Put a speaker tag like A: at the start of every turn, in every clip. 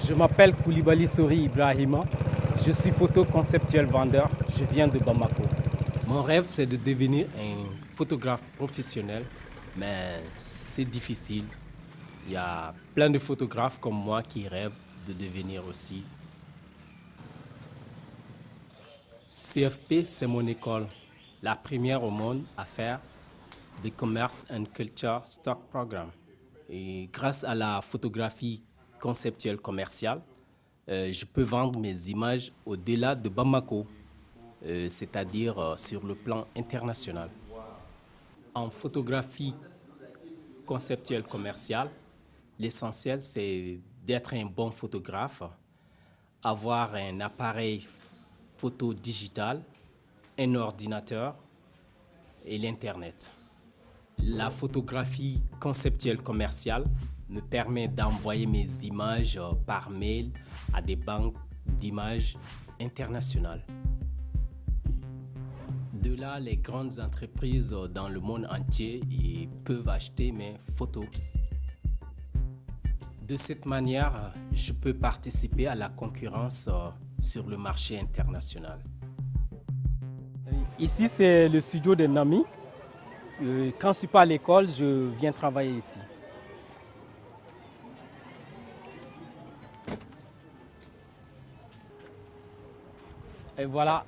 A: Je m'appelle Koulibaly Sori Ibrahima. Je suis photo-conceptuel vendeur. Je viens de Bamako. Mon rêve, c'est de devenir un photographe professionnel, mais c'est difficile. Il y a plein de photographes comme moi qui rêvent de devenir aussi. CFP, c'est mon école, la première au monde à faire the Commerce and Culture Stock Program. Et grâce à la photographie conceptuelle commerciale, je peux vendre mes images au-delà de Bamako, c'est-à-dire sur le plan international. En photographie conceptuelle commerciale, l'essentiel, c'est d'être un bon photographe, avoir un appareil photo digital, un ordinateur et l'Internet. La photographie conceptuelle commerciale me permet d'envoyer mes images par mail à des banques d'images internationales. De là, les grandes entreprises dans le monde entier peuvent acheter mes photos. De cette manière, je peux participer à la concurrence sur le marché international. Ici, c'est le studio de Nami. Quand je ne suis pas à l'école, je viens travailler ici. Et voilà,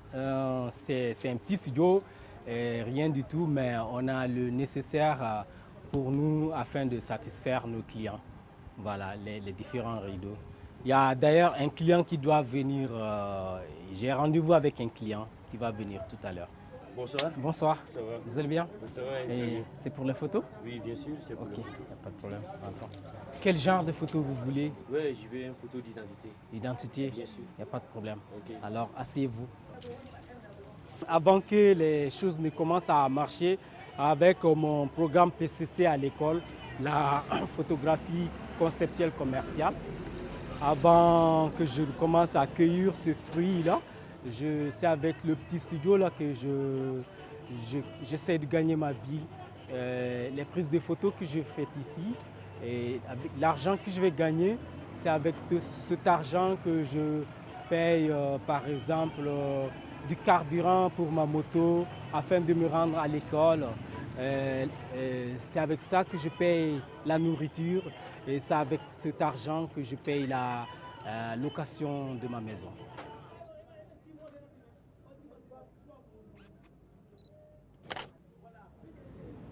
A: c'est un petit studio, rien du tout, mais on a le nécessaire pour nous afin de satisfaire nos clients. Voilà, les différents rideaux. Il y a d'ailleurs un client qui doit venir, j'ai rendez-vous avec un client qui va venir tout à l'heure.
B: Bonsoir.
A: Bonsoir.
B: Ça va?
A: Vous allez bien?
B: Ça va.
A: Et c'est pour les photos?
B: Oui, bien sûr, c'est pour
A: Ok,
B: la
A: il
B: photo.
A: n'y a pas de problème. Attends. Quel genre de photo vous voulez?
B: Oui, je veux une photo d'identité.
A: Identité?
B: Bien sûr.
A: Il n'y a pas de problème.
B: Ok.
A: Alors, asseyez-vous. Avant que les choses ne commencent à marcher, avec mon programme PCC à l'école, la photographie conceptuelle commerciale, avant que je commence à cueillir ce fruit-là, c'est avec le petit studio là que j'essaie de gagner ma vie. Les prises de photos que je fais ici, et avec l'argent que je vais gagner, c'est avec cet argent que je paye, par exemple, du carburant pour ma moto afin de me rendre à l'école. C'est avec ça que je paye la nourriture et c'est avec cet argent que je paye la location de ma maison.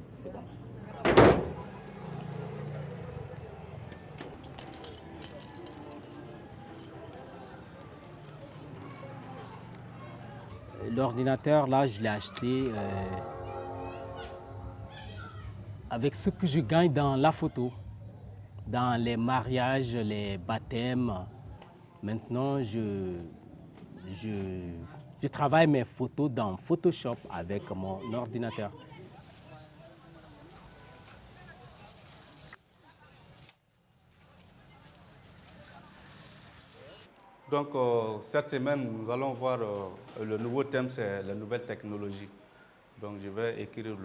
A: C'est bon. L'ordinateur, là, je l'ai acheté avec ce que je gagne dans la photo, dans les mariages, les baptêmes. Maintenant, je travaille mes photos dans Photoshop avec mon ordinateur.
C: Donc, cette semaine, nous allons voir le nouveau thème, c'est les nouvelles technologies. Donc, je vais écrire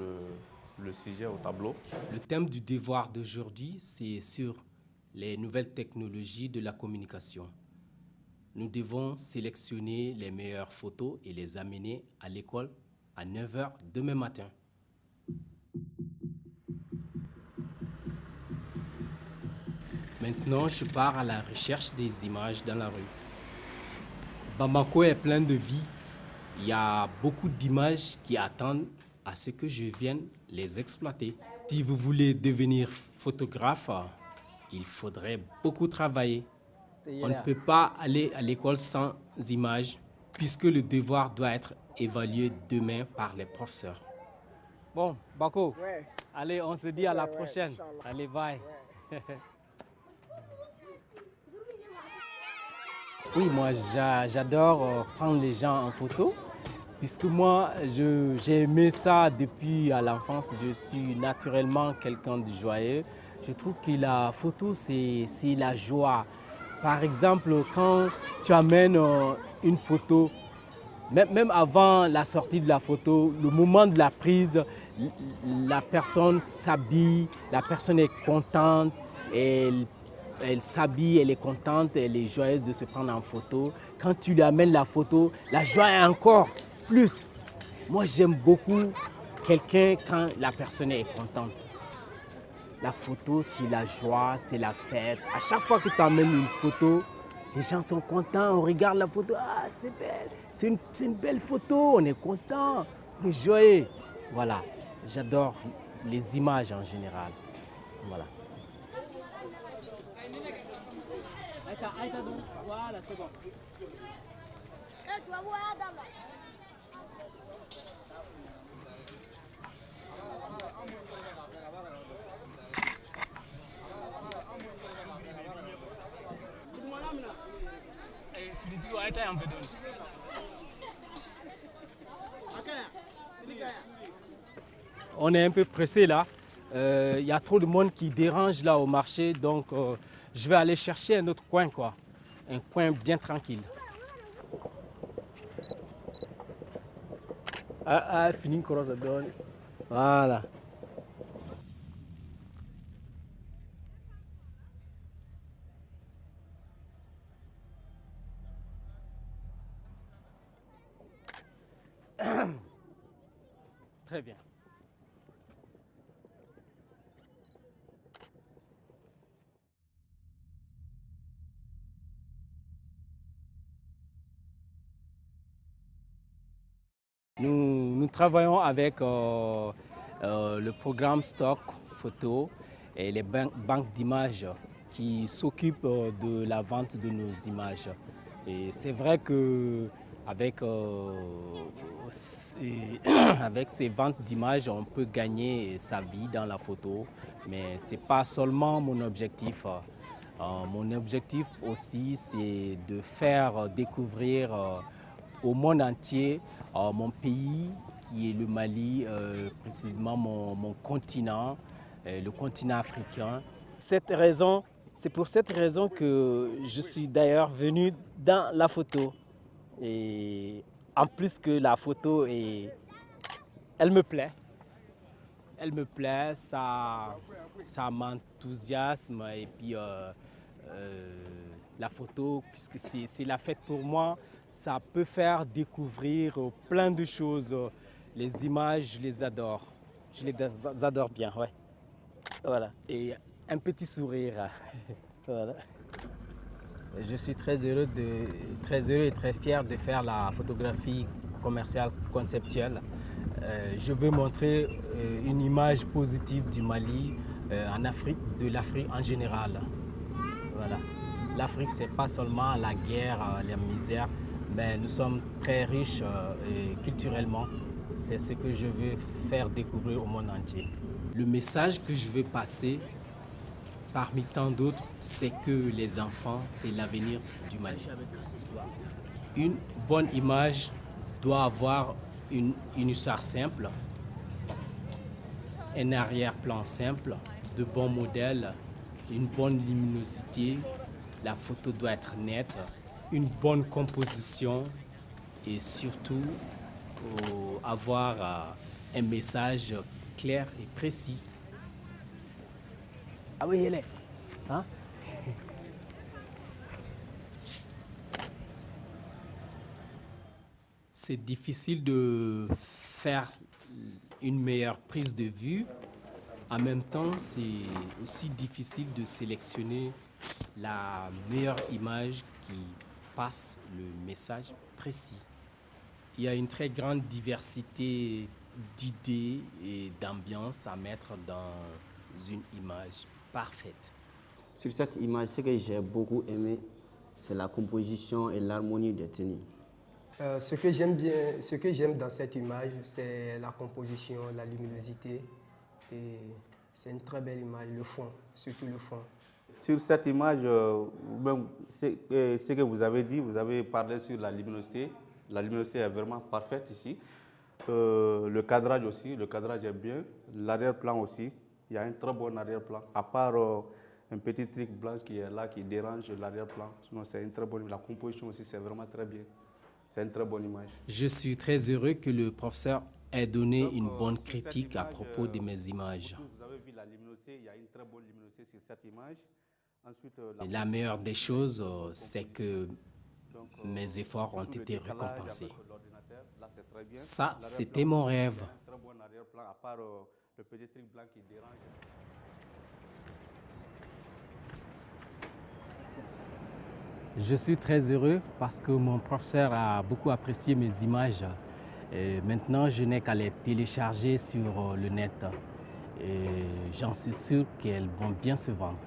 C: le sujet au tableau.
A: Le thème du devoir d'aujourd'hui, c'est sur les nouvelles technologies de la communication. Nous devons sélectionner les meilleures photos et les amener à l'école à 9 h demain matin. Maintenant, je pars à la recherche des images dans la rue. Bamako est plein de vie. Il y a beaucoup d'images qui attendent à ce que je vienne les exploiter. Si vous voulez devenir photographe, il faudrait beaucoup travailler. On ne peut pas aller à l'école sans images puisque le devoir doit être évalué demain par les professeurs. Bon, Bako,
D: Ouais.
A: allez, on se dit à la prochaine. Allez, bye. Oui, moi j'adore prendre les gens en photo, puisque moi j'ai aimé ça depuis à l'enfance. Je suis naturellement quelqu'un de joyeux. Je trouve que la photo, c'est la joie. Par exemple, quand tu amènes une photo, même avant la sortie de la photo, le moment de la prise, la personne s'habille, la personne est contente, elle elle s'habille, elle est contente, elle est joyeuse de se prendre en photo. Quand tu lui amènes la photo, la joie est encore plus. Moi, j'aime beaucoup quelqu'un quand la personne est contente. La photo, c'est la joie, c'est la fête. À chaque fois que tu amènes une photo, les gens sont contents, on regarde la photo, ah c'est belle, c'est une belle photo, on est content, on est joyeux. Voilà, j'adore les images en général. Voilà. Voilà, c'est bon. On est un peu pressé là. Il y a trop de monde qui dérange là au marché, donc je vais aller chercher un autre coin, quoi. Un coin bien tranquille. Fini voilà. Très bien. Nous travaillons avec le programme Stock Photo et les banques d'images qui s'occupent de la vente de nos images. Et c'est vrai que avec, avec ces ventes d'images, on peut gagner sa vie dans la photo, mais ce n'est pas seulement mon objectif. Mon objectif aussi, c'est de faire découvrir au monde entier mon pays qui est le Mali, précisément mon continent, le continent africain. C'est pour cette raison que je suis d'ailleurs venu dans la photo. Et en plus que la photo, elle me plaît. Elle me plaît, ça m'enthousiasme et puis la photo, puisque c'est la fête pour moi, ça peut faire découvrir plein de choses. Les images, je les adore. Je les adore bien, ouais. Voilà. Et un petit sourire. Voilà. Je suis très heureux et très fier de faire la photographie commerciale conceptuelle. Je veux montrer une image positive du Mali en Afrique, de l'Afrique en général. Voilà. L'Afrique, c'est pas seulement la guerre, la misère, mais nous sommes très riches culturellement. C'est ce que je veux faire découvrir au monde entier. Le message que je veux passer, parmi tant d'autres, c'est que les enfants, c'est l'avenir du Mali. Une bonne image doit avoir une histoire simple, un arrière-plan simple, de bons modèles, une bonne luminosité, la photo doit être nette, une bonne composition et surtout avoir un message clair et précis. Ah oui, elle est. Hein? C'est difficile de faire une meilleure prise de vue. En même temps, c'est aussi difficile de sélectionner la meilleure image qui passe le message précis. Il y a une très grande diversité d'idées et d'ambiance à mettre dans une image parfaite.
D: Sur cette image, ce que j'ai beaucoup aimé, c'est la composition et l'harmonie des tenues.
E: Ce que j'aime dans cette image, c'est la composition, la luminosité. Et c'est une très belle image, le fond, surtout le fond.
C: Sur cette image, ce que vous avez dit, vous avez parlé sur la luminosité. La luminosité est vraiment parfaite ici. Le cadrage aussi, le cadrage est bien. L'arrière-plan aussi, il y a un très bon arrière-plan. À part un petit truc blanc qui est là, qui dérange l'arrière-plan. Sinon, c'est une très bonne. La composition aussi, c'est vraiment très bien. C'est une très bonne image.
A: Je suis très heureux que le professeur ait donné une bonne critique à propos de mes images.
C: Vous avez vu la luminosité, il y a une très bonne luminosité sur cette image. Ensuite,
A: Et la meilleure des choses, c'est que
C: donc,
A: mes efforts ont
C: surtout le
A: été
C: décalage
A: récompensés.
C: avec l'ordinateur, là, c'est très bien.
A: Ça,
C: L'arrière-plan
A: c'était mon
C: aussi,
A: rêve.
C: il y a un très bon arrière-plan, à part le petit truc blanc qui dérange.
A: Je suis très heureux parce que mon professeur a beaucoup apprécié mes images. Et maintenant, je n'ai qu'à les télécharger sur le net. Et j'en suis sûr qu'elles vont bien se vendre.